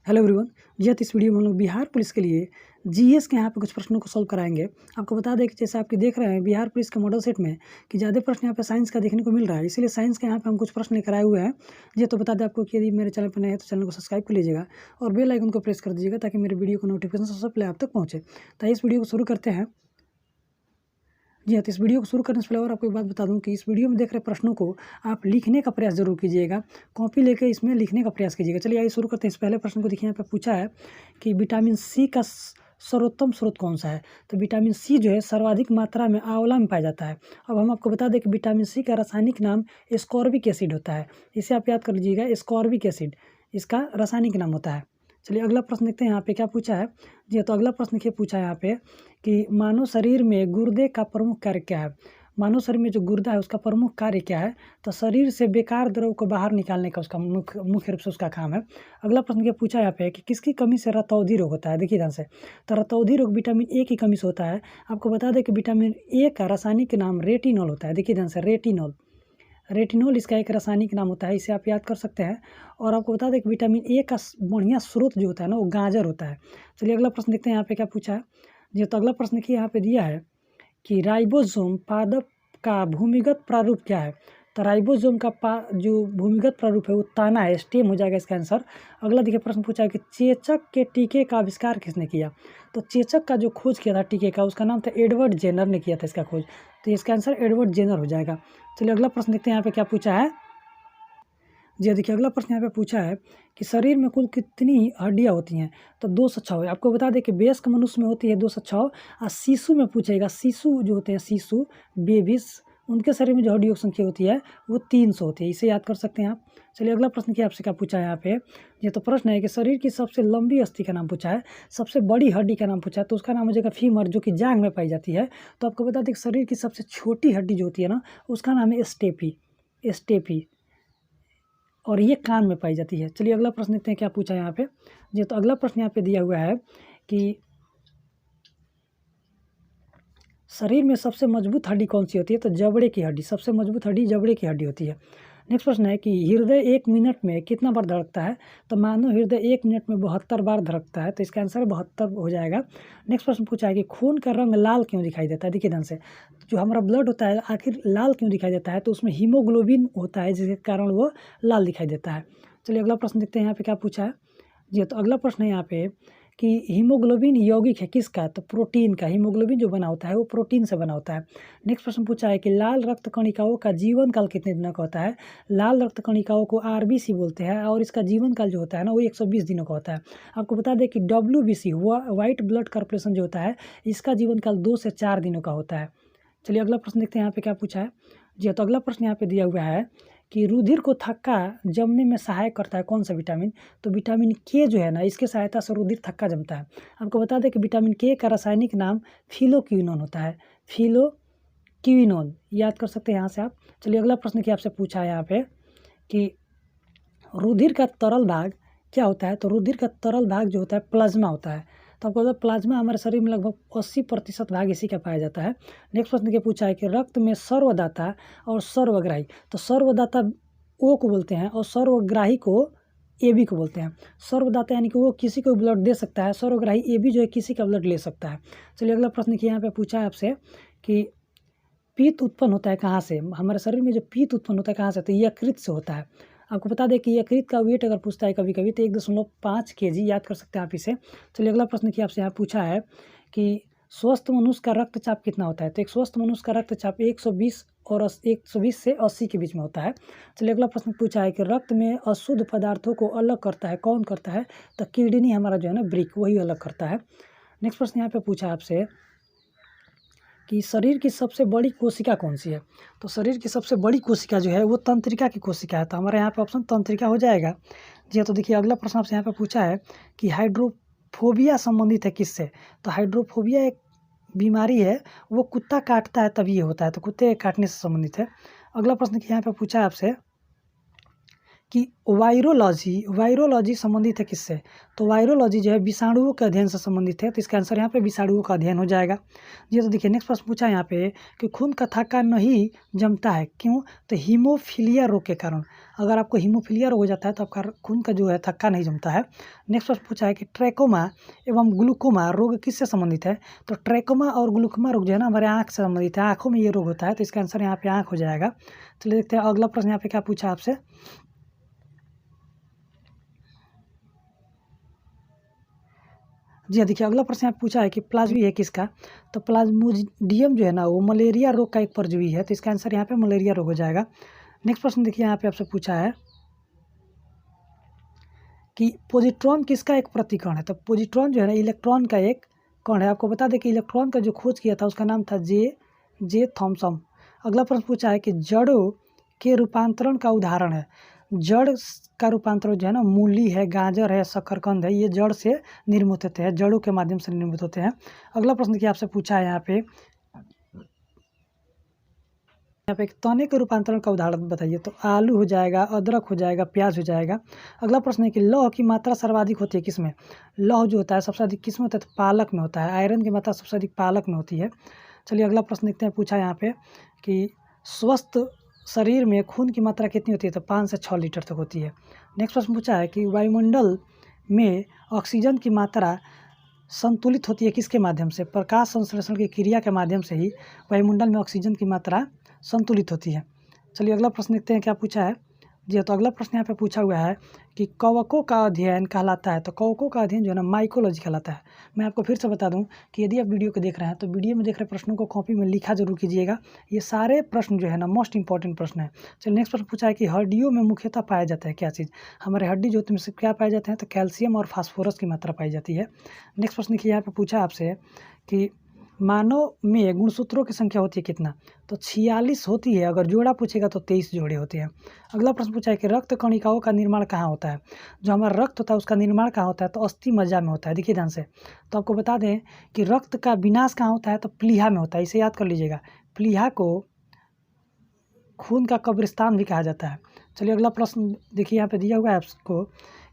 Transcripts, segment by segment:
Hello everyone. यह इस video में हम लोग बिहार पुलिस के लिए जीएस के यहाँ पे कुछ प्रश्नों को सॉल्व कराएंगे। आपको बता दें कि जैसे आप देख रहे हैं बिहार पुलिस के मॉडल सेट में कि ज़्यादा प्रश्न यहाँ पे साइंस का देखने को मिल रहा है, इसीलिए साइंस के यहाँ पे हम कुछ प्रश्न लेकर आए हुए हैं। ये तो बता दें आपको कि यदि मेरे चैनल पर नए हैं तो चैनल को सब्सक्राइब कर लीजिएगा और बेल आइकन को प्रेस कर दीजिएगा ताकि मेरे वीडियो को नोटिफिकेशन सबसे पहले आप तक पहुँचे। तो इस वीडियो को शुरू करते हैं। जी हाँ, तो इस वीडियो को शुरू करने से पहले और आपको एक बात बता दूं कि इस वीडियो में देख रहे प्रश्नों को आप लिखने का प्रयास जरूर कीजिएगा, कॉपी लेकर इसमें लिखने का प्रयास कीजिएगा। चलिए आइए शुरू करते हैं। इस पहले प्रश्न को देखिए, यहाँ पे पूछा है कि विटामिन सी का सर्वोत्तम स्रोत कौन सा है। तो विटामिन सी जो है सर्वाधिक मात्रा में आंवला में पाया जाता है। अब हम आपको बता दें कि विटामिन सी का रासायनिक नाम एस्कॉर्बिक एसिड होता है। इसे आप याद कर लीजिएगा, एस्कॉर्बिक एसिड इसका रासायनिक नाम होता है। चलिए अगला प्रश्न देखते हैं यहाँ पे क्या पूछा है। जी तो अगला प्रश्न ये पूछा है यहाँ पे कि मानव शरीर में गुर्दे का प्रमुख कार्य क्या है। मानव शरीर में जो गुर्दा है उसका प्रमुख कार्य क्या है। तो शरीर से बेकार द्रव को बाहर निकालने का उसका मुख्य रूप से उसका काम है। अगला प्रश्न ये पूछा है यहाँ पे कि किसकी कमी से रतौंधी रोग होता है। देखिए ध्यान से, तो रतौंधी रोग विटामिन ए की कमी से होता है। आपको बता दें कि विटामिन ए का रासायनिक नाम रेटिनॉल होता है। देखिए ध्यान से, रेटिनॉल इसका एक रासायनिक नाम होता है, इसे आप याद कर सकते हैं। और आपको बता दें कि विटामिन ए का बढ़िया स्रोत जो होता है ना वो गाजर होता है। चलिए अगला प्रश्न देखते हैं यहाँ पे क्या पूछा है। जी तो अगला प्रश्न की यहाँ पे दिया है कि राइबोसोम पादप का भूमिगत प्रारूप क्या है। तो राइबोसोम का जो भूमिगत प्रारूप है वो ताना है, स्टेम हो जाएगा इसका आंसर। अगला देखिए प्रश्न पूछा है कि चेचक के टीके का आविष्कार किसने किया। तो चेचक का जो खोज किया था टीके का उसका नाम था एडवर्ड जेनर ने किया था इसका खोज। तो इसका आंसर एडवर्ड जेनर हो जाएगा। चलिए अगला प्रश्न देखते हैं यहाँ पे क्या पूछा है। जी देखिए अगला प्रश्न यहाँ पे पूछा है कि शरीर में कुल कितनी हड्डियाँ होती हैं। तो 206। आपको बता दें कि वयस्क मनुष्य में होती है 206 और शिशु में पूछेगा, शिशु जो होते हैं शिशु बेबीज उनके शरीर में जो हड्डियों की संख्या होती है वो 300 होती है, इसे याद कर सकते हैं आप। चलिए अगला प्रश्न की आपसे क्या पूछा है यहाँ पे। ये तो प्रश्न है कि शरीर की सबसे लंबी अस्थि का नाम पूछा है, सबसे बड़ी हड्डी का नाम पूछा है। तो उसका नाम हो जाएगा फीमर, जो कि जांघ में पाई जाती है। तो आपको बता दें कि शरीर की सबसे छोटी हड्डी जो होती है ना उसका नाम है स्टेपी और ये कान में पाई जाती है। चलिए अगला प्रश्न देखते हैं क्या पूछा है यहाँ पे। जी तो अगला प्रश्न यहाँ पे दिया हुआ है कि शरीर में सबसे मजबूत हड्डी कौन सी होती है। तो जबड़े की हड्डी, सबसे मजबूत हड्डी जबड़े की हड्डी होती है। नेक्स्ट प्रश्न है कि हृदय 1 मिनट में कितना बार धड़कता है। तो मानव हृदय 1 मिनट में 72 बार धड़कता है, तो इसका आंसर 72 हो जाएगा। नेक्स्ट प्रश्न पूछा है कि खून का रंग लाल क्यों दिखाई देता है। देखिए ध्यान से, जो हमारा ब्लड होता है आखिर लाल क्यों दिखाई देता है। तो उसमें हीमोग्लोबिन होता है जिसके कारण वो लाल दिखाई देता है। चलिए अगला प्रश्न देखते हैं यहाँ पे क्या पूछा है। जी तो अगला प्रश्न है यहाँ पे कि हीमोग्लोबिन यौगिक है किसका। तो प्रोटीन का। हीमोग्लोबिन जो बना होता है वो प्रोटीन से बना होता है। नेक्स्ट प्रश्न पूछा है कि लाल रक्त कणिकाओं का जीवन काल कितने दिनों का होता है। लाल रक्त कणिकाओं को आरबीसी बोलते हैं और इसका जीवन काल जो होता है ना वो 120 दिनों का होता है। आपको बता दें कि डब्ल्यूबीसी व्हाइट ब्लड कॉर्पोरेशन जो होता है इसका जीवन काल 2 से 4 दिनों का होता है। चलिए अगला प्रश्न देखते हैं यहाँ पे क्या पूछा है। जी तो अगला प्रश्न यहाँ पे दिया हुआ है कि रुधिर को थक्का जमने में सहायक करता है कौन सा विटामिन। तो विटामिन के जो है ना इसके सहायता से रुधिर थक्का जमता है। आपको बता दें कि विटामिन के का रासायनिक नाम फिलोक्विनोन होता है, फिलोक्विनोन याद कर सकते हैं यहाँ से आप। चलिए अगला प्रश्न की आपसे पूछा है यहाँ पे कि रुधिर का तरल भाग क्या होता है। तो रुधिर का तरल भाग जो होता है प्लाज्मा होता है। तो आपको पता है प्लाज्मा हमारे शरीर में लगभग 80% भाग इसी का पाया जाता है। नेक्स्ट प्रश्न ये पूछा है कि रक्त में सर्वदाता और सर्वग्राही। तो सर्वदाता ओ को बोलते हैं और सर्वग्राही को ए बी को बोलते हैं। सर्वदाता यानी कि वो किसी को ब्लड दे सकता है, सर्वग्राही ए बी जो है किसी का ब्लड ले सकता है। चलिए अगला प्रश्न की यहाँ पे पूछा है आपसे कि पित्त उत्पन्न होता है कहाँ से। हमारे शरीर में जो पित्त उत्पन्न होता है कहाँ से। तो यकृत से होता है। आपको बता दें कि यकृत का वेट अगर पूछता है कभी कभी तो 1.5 kg याद कर सकते हैं आप इसे। चलिए अगला प्रश्न की आपसे यहाँ पूछा है कि स्वस्थ मनुष्य का रक्तचाप कितना होता है। तो एक स्वस्थ मनुष्य का रक्तचाप 120 और 120 से 80 के बीच में होता है। चलिए अगला प्रश्न पूछा है कि रक्त में अशुद्ध पदार्थों को अलग करता है कौन करता है। तो किडनी हमारा जो है ना ब्रिक वही अलग करता है। नेक्स्ट प्रश्न यहाँ पे पूछा आपसे कि शरीर की सबसे बड़ी कोशिका कौन सी है। तो शरीर की सबसे बड़ी कोशिका जो है वो तंत्रिका की कोशिका है। तो हमारे यहाँ पे ऑप्शन तंत्रिका हो जाएगा। जी तो देखिए अगला प्रश्न आपसे यहाँ पे पूछा है कि हाइड्रोफोबिया संबंधित है किससे। तो हाइड्रोफोबिया एक बीमारी है, वो कुत्ता काटता है तभी ये होता है, तो कुत्ते काटने से संबंधित है। अगला प्रश्न यहाँ पे पूछा है आपसे कि वायरोलॉजी संबंधित है किससे, तो वायरोलॉजी जो है विषाणुओं के अध्ययन से संबंधित है, तो इसका आंसर यहाँ पे विषाणुओं का अध्ययन हो जाएगा। ये तो देखिए नेक्स्ट प्रश्न पूछा है यहाँ पे कि खून का थक्का नहीं जमता है क्यों, तो हीमोफीलिया रोग के कारण। अगर आपको हीमोफीलिया रोग हो जाता है तो आपका खून का जो है थक्का नहीं जमता है। नेक्स्ट प्रश्न पूछा है कि ट्रैकोमा एवं ग्लूकोमा रोग किससे संबंधित है, तो ट्रैकोमा और ग्लूकोमा रोग जो है ना हमारे आँख से संबंधित है, आँखों में ये रोग होता है, तो इसका आंसर यहाँ पे आँख हो जाएगा। चलिए देखते हैं अगला प्रश्न यहाँ पे क्या पूछा आपसे। जी हाँ, देखिए अगला प्रश्न यहाँ पूछा है कि प्लाज्मी है किसका, तो प्लाज्मोडियम जो है ना वो मलेरिया रोग का एक परजीवी है, तो इसका आंसर यहाँ पे मलेरिया रोग हो जाएगा। नेक्स्ट प्रश्न देखिए यहाँ पे आपसे पूछा है कि पॉजिट्रॉन किसका एक प्रतिकण है, तो पॉजिट्रॉन जो है ना इलेक्ट्रॉन का एक कण है। आपको बता दें कि इलेक्ट्रॉन का जो खोज किया था उसका नाम था जे थॉमसन। अगला प्रश्न पूछा है कि जड़ों के रूपांतरण का उदाहरण है, जड़ का रूपांतरण जो है ना मूली है, गाजर है, शकरकंद है, ये जड़ से निर्मित होते हैं, जड़ों के माध्यम से निर्मित होते हैं। अगला प्रश्न देखिए आपसे पूछा है यहाँ पे एक तने के रूपांतरण का उदाहरण बताइए, तो आलू हो जाएगा, अदरक हो जाएगा, प्याज हो जाएगा। अगला प्रश्न है कि लौह की मात्रा सर्वाधिक होती है किसमें, लौह जो होता है सबसे अधिक किसमें होता है, तो पालक में होता है, आयरन की मात्रा सबसे अधिक पालक में होती है। चलिए अगला प्रश्न देखते हैं, पूछा यहाँ पे कि स्वस्थ शरीर में खून की मात्रा कितनी होती है, तो 5 से 6 लीटर तक होती है। नेक्स्ट प्रश्न पूछा है कि वायुमंडल में ऑक्सीजन की मात्रा संतुलित होती है किसके माध्यम से, प्रकाश संश्लेषण की क्रिया के माध्यम से ही वायुमंडल में ऑक्सीजन की मात्रा संतुलित होती है। चलिए अगला प्रश्न देखते हैं क्या पूछा है। जी तो अगला प्रश्न यहाँ पे पूछा हुआ है कि कवकों का अध्ययन कहलाता है, तो कवकों का अध्ययन जो है ना माइकोलॉजी कहलाता है। मैं आपको फिर से बता दूं कि यदि आप वीडियो को देख रहे हैं तो वीडियो में देख रहे प्रश्नों को कॉपी में लिखा जरूर कीजिएगा, ये सारे प्रश्न जो है ना मोस्ट इंपॉर्टेंट प्रश्न है। चलिए नेक्स्ट प्रश्न पूछा है कि हड्डियों में मुख्यतः पाया जाता है क्या चीज़, हमारे हड्डी जो होती है क्या पाए जाते हैं, तो कैल्शियम और फास्फोरस की मात्रा पाई जाती है। नेक्स्ट प्रश्न देखिए यहाँ पे पूछा आपसे कि मानव में गुणसूत्रों की संख्या होती है कितना, तो 46 होती है, अगर जोड़ा पूछेगा तो 23 जोड़े होते हैं। अगला प्रश्न पूछा है कि रक्त कणिकाओं का निर्माण कहाँ होता है, जो हमारा रक्त होता है उसका निर्माण कहाँ होता है, तो अस्थि मज्जा में होता है। देखिए ध्यान से, तो आपको बता दें कि रक्त का विनाश कहाँ होता है, तो प्लीहा में होता है, इसे याद कर लीजिएगा। प्लीहा को खून का कब्रिस्तान भी कहा जाता है। चलिए अगला प्रश्न देखिए यहाँ पे दिया हुआ है आपको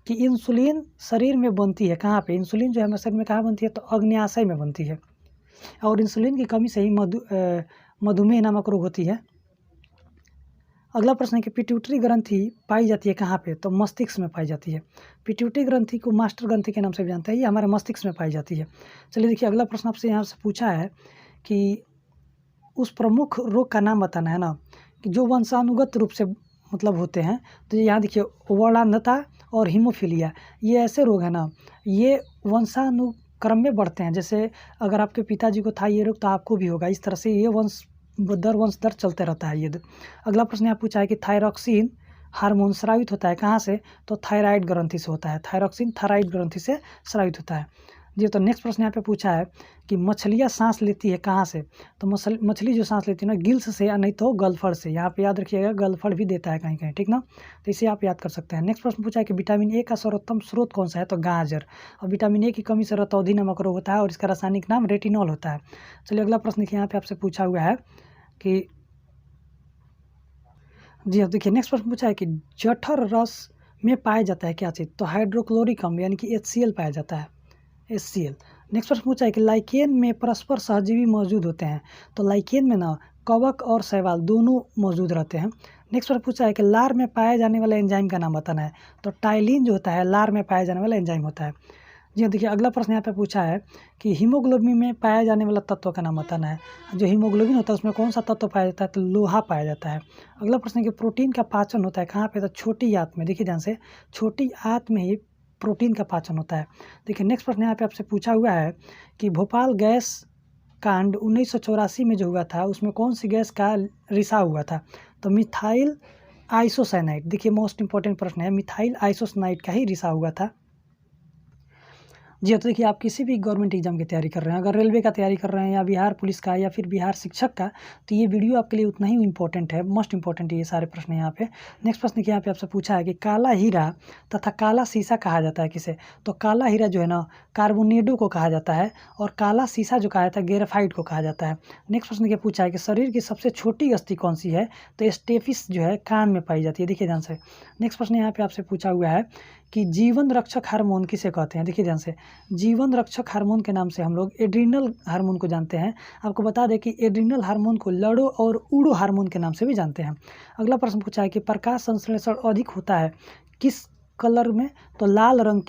कि इंसुलिन शरीर में बनती है कहाँ पे, इंसुलिन जो है हमारे शरीर में कहाँ बनती है, तो अग्न्याशय में बनती है, और इंसुलिन की कमी से ही मधुमेह नामक रोग होती है। अगला प्रश्न है कि पिट्यूटरी ग्रंथि पाई जाती है कहाँ पे, तो मस्तिष्क में पाई जाती है। पिट्यूटरी ग्रंथि को मास्टर ग्रंथि के नाम से भी जानते हैं, ये हमारे मस्तिष्क में पाई जाती है। चलिए देखिए अगला प्रश्न आपसे यहाँ से पूछा है कि उस प्रमुख रोग का नाम बताना है ना, कि जो वंशानुगत रूप से मतलब होते हैं, तो यहाँ देखिए वर्णांधता और हीमोफीलिया, ये ऐसे रोग है ना, ये वंशानुक्रम में बढ़ते हैं। जैसे अगर आपके पिताजी को था ये रोग तो आपको भी होगा, इस तरह से ये वंश दर चलते रहता है ये। अगला प्रश्न यहाँ पूछा है कि थायरॉक्सिन हार्मोन स्रावित होता है कहाँ से, तो थायराइड ग्रंथि से होता है, थायरॉक्सिन थायराइड ग्रंथि से स्रावित होता है जी। तो नेक्स्ट प्रश्न यहाँ पे पूछा है कि मछलियाँ सांस लेती है कहाँ से, तो मछली जो सांस लेती है ना गिल्स से या नहीं तो गलफड़ से, यहाँ पे याद रखिएगा गलफड़ भी देता है कहीं कहीं, ठीक ना, तो इसे आप याद कर सकते हैं। नेक्स्ट प्रश्न पूछा है कि विटामिन ए का सर्वोत्तम स्रोत कौन सा है, तो गाजर, और विटामिन ए की कमी से रतौंधी नामक रोग होता है और इसका रासायनिक नाम रेटिनॉल होता है। चलिए अगला प्रश्न देखिए यहाँ पे आपसे पूछा हुआ है कि जी हाँ देखिए नेक्स्ट प्रश्न पूछा है कि जठर रस में पाया जाता है क्या चीज़, तो हाइड्रोक्लोरिक अम्ल यानी कि HCl पाया जाता है, HCl। नेक्स्ट प्रश्न पूछा है कि लाइकेन में परस्पर सहजीवी मौजूद होते हैं, तो लाइकेन में ना कवक और शैवाल दोनों मौजूद रहते हैं। नेक्स्ट प्रश्न पूछा है कि लार में पाए जाने वाले एंजाइम का नाम बताना है, तो टाइलिन जो होता है लार में पाया जाने वाला एंजाइम होता है जी। देखिए अगला प्रश्न यहाँ पे पूछा है कि हीमोग्लोबिन में पाया जाने वाला तत्व का नाम बताना है, जो हीमोग्लोबिन होता है उसमें कौन सा तत्व पाया जाता है, तो लोहा पाया जाता है। अगला प्रश्न है कि प्रोटीन का पाचन होता है कहाँ पे, तो छोटी आंत में, देखिए ध्यान से छोटी आंत में ही प्रोटीन का पाचन होता है। देखिए नेक्स्ट प्रश्न यहाँ पे आपसे पूछा हुआ है कि भोपाल गैस कांड 1984 में जो हुआ था उसमें कौन सी गैस का रिसाव हुआ था, तो मिथाइल आइसोसाइनाइड। देखिए मोस्ट इंपॉर्टेंट प्रश्न है, मिथाइल आइसोसाइनाइड का ही रिसाव हुआ था। जी हाँ, तो देखिए आप किसी भी गवर्नमेंट एग्जाम की तैयारी कर रहे हैं, अगर रेलवे का तैयारी कर रहे हैं या बिहार पुलिस का या फिर बिहार शिक्षक का, तो ये वीडियो आपके लिए उतना ही इम्पोर्टेंट है, मोस्ट इम्पोर्टेंट है ये सारे प्रश्न यहाँ पे। नेक्स्ट प्रश्न देखिए यहाँ पे आपसे पूछा है कि काला हीरा तथा काला शीशा कहा जाता है किसे? तो काला हीरा जो है ना कार्बोनेडो को कहा जाता है और काला शीशा जो कहा जाता है ग्रेफाइट को कहा जाता है। नेक्स्ट प्रश्न देखिए पूछा है कि शरीर की सबसे छोटी अस्थि कौन सी है? तो स्टेफिस जो है कान में पाई जाती है, देखिए ध्यान से। नेक्स्ट प्रश्न यहाँ पे आपसे पूछा हुआ है कि जीवन रक्षक हार्मोन किसे कहते हैं? देखिए ध्यान से, जीवन रक्षक हार्मोन के नाम से हम लोग एड्रिनल हार्मोन को जानते हैं। आपको बता दें कि एड्रिनल हार्मोन को लड़ो और उड़ो हार्मोन के नाम से भी जानते हैं। अगला प्रश्न पूछा है कि प्रकाश संश्लेषण अधिक होता है किस कलर में? तो लाल रंग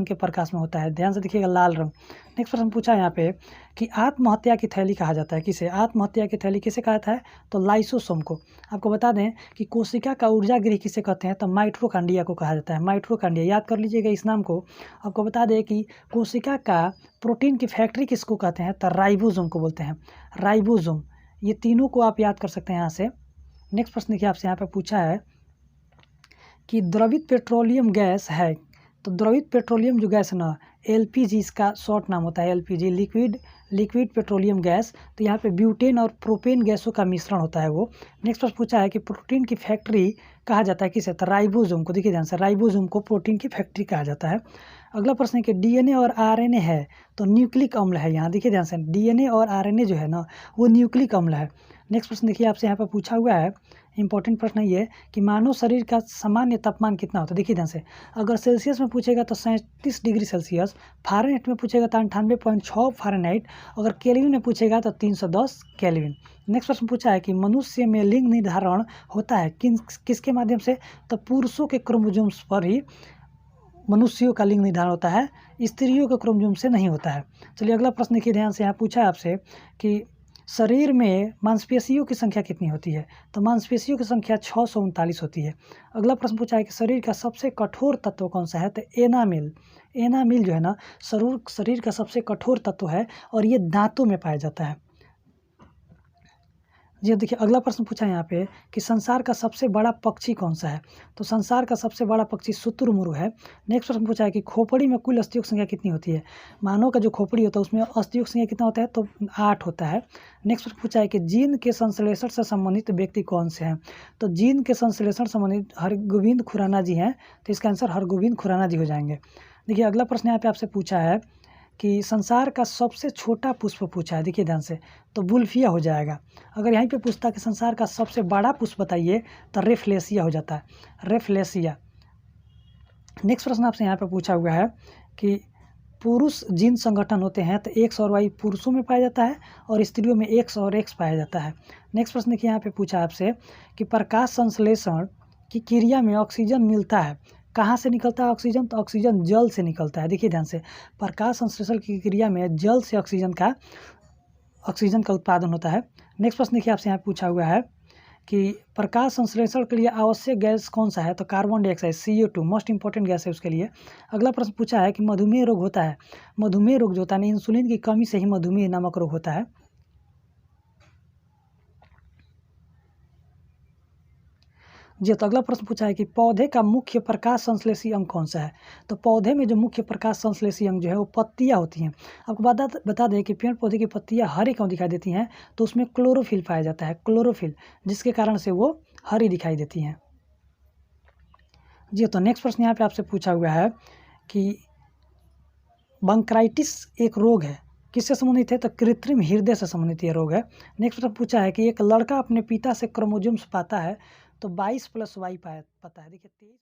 के प्रकाश में होता है, ध्यान से देखिएगा, लाल रंग। नेक्स्ट प्रश्न पूछा है यहाँ पे कि आत्महत्या की थैली कहा जाता है किसे? आत्महत्या की थैली किसे कहा जाता है? तो लाइसोसोम को। आपको बता दें कि कोशिका का ऊर्जा गृह किसे कहते हैं? तो माइटोकॉन्ड्रिया को कहा जाता है, माइटोकॉन्ड्रिया, याद कर लीजिएगा इस नाम को। आपको बता दें कि कोशिका का प्रोटीन की फैक्ट्री किसको कहते हैं? तो राइबोसोम को बोलते हैं, राइबोसोम। ये तीनों को आप याद कर सकते हैं यहाँ से। नेक्स्ट प्रश्न देखिए आपसे यहाँ पे पूछा है कि द्रवित पेट्रोलियम गैस है, तो द्रवित पेट्रोलियम जो गैस है ना, एलपीजी इसका शॉर्ट नाम होता है, एलपीजी, लिक्विड पेट्रोलियम गैस। तो यहाँ पे ब्यूटेन और प्रोपेन गैसों का मिश्रण होता है वो। नेक्स्ट प्रश्न पूछा है कि प्रोटीन की फैक्ट्री कहा जाता है किसे? तो राइबोसोम को, देखिए ध्यान से, राइबोसोम को प्रोटीन की फैक्ट्री कहा जाता है। अगला प्रश्न है कि डीएनए और आरएनए है तो न्यूक्लिक अम्ल है, यहाँ देखिए ध्यान से, डीएनए और आरएनए जो है ना वो न्यूक्लिक अम्ल है। नेक्स्ट प्रश्न देखिए आपसे यहाँ पर पूछा हुआ है, इंपॉर्टेंट प्रश्न है ये, कि मानव शरीर का सामान्य तापमान कितना होता है? देखिए ध्यान से, अगर सेल्सियस में पूछेगा तो 37 डिग्री सेल्सियस, फ़ारेनहाइट में पूछेगा तो 98.6 फ़ारेनहाइट, अगर केल्विन में पूछेगा तो 310 केल्विन। नेक्स्ट प्रश्न पूछा है कि मनुष्य में लिंग निर्धारण होता है किसके माध्यम से? तो पुरुषों के क्रोमोसोम्स पर ही मनुष्यों का लिंग निर्धारण होता है, स्त्रियों के क्रोमोसोम से नहीं होता है। चलिए अगला प्रश्न देखिए ध्यान से, यहाँ पूछा है आपसे कि शरीर में मांसपेशियों की संख्या कितनी होती है? तो मांसपेशियों की संख्या 639 होती है। अगला प्रश्न पूछा है कि शरीर का सबसे कठोर तत्व कौन सा है? तो एनामिल। एनामिल जो है ना शरीर का सबसे कठोर तत्व है और ये दांतों में पाया जाता है। जी देखिए अगला प्रश्न पूछा है यहाँ पे कि संसार का सबसे बड़ा पक्षी कौन सा है? तो संसार का सबसे बड़ा पक्षी शुतुरमुर्ग है। नेक्स्ट प्रश्न पूछा है कि खोपड़ी में कुल अस्थियों की संख्या कितनी होती है? मानव का जो खोपड़ी होता है उसमें अस्थियों की संख्या कितना होता है? तो 8 होता है। नेक्स्ट प्रश्न पूछा है कि जीन के संश्लेषण से संबंधित व्यक्ति कौन से हैं? तो जीन के संश्लेषण संबंधित हरगोविंद खुराना जी हैं, तो इसका आंसर हरगोविंद खुराना जी हो जाएंगे। देखिए अगला प्रश्न यहाँ पे आपसे पूछा है कि संसार का सबसे छोटा पुष्प पूछा है, देखिए ध्यान से, तो वुल्फिया हो जाएगा। अगर यहीं पे पूछता कि संसार का सबसे बड़ा पुष्प बताइए तो रेफलेसिया हो जाता है, रेफलेसिया। नेक्स्ट प्रश्न आपसे यहाँ पे पूछा हुआ है कि पुरुष जीन संगठन होते हैं तो एक्स और वाई पुरुषों में पाया जाता है और स्त्रियों में एक्स और एक्स पाया जाता है। नेक्स्ट प्रश्न देखिए यहाँ पे पूछा आपसे कि प्रकाश संश्लेषण की क्रिया में ऑक्सीजन मिलता है, कहाँ से निकलता है ऑक्सीजन? तो ऑक्सीजन जल से निकलता है, देखिए ध्यान से, प्रकाश संश्लेषण की क्रिया में जल से ऑक्सीजन का उत्पादन होता है। नेक्स्ट प्रश्न देखिए आपसे यहाँ पूछा हुआ है कि प्रकाश संश्लेषण के लिए आवश्यक गैस कौन सा है? तो carbon dioxide, CO2 most important gas है उसके लिए। अगला प्रश्न पूछा है कि मधुमेह रोग होता है, मधुमेह रोग जो होता है इंसुलिन की कमी से ही मधुमेह नामक रोग होता है। जी तो अगला प्रश्न पूछा है कि पौधे का मुख्य प्रकाश संश्लेषी अंग कौन सा है? तो पौधे में जो मुख्य प्रकाश संश्लेषी अंग जो है वो पत्तियां होती हैं। आपको बता दें कि पेड़ पौधे की पत्तियां हरी क्यों दिखाई देती हैं? तो उसमें क्लोरोफिल पाया जाता है, क्लोरोफिल, जिसके कारण से वो हरी दिखाई देती हैं। जी तो नेक्स्ट प्रश्न यहाँ पे आपसे पूछा हुआ है कि बंक्राइटिस एक रोग है, किससे संबंधित है? तो कृत्रिम हृदय से संबंधित ये रोग है। नेक्स्ट प्रश्न पूछा है कि एक लड़का अपने पिता से क्रोमोसोम्स पाता है तो 22 + Y पाता है, देखिए 23।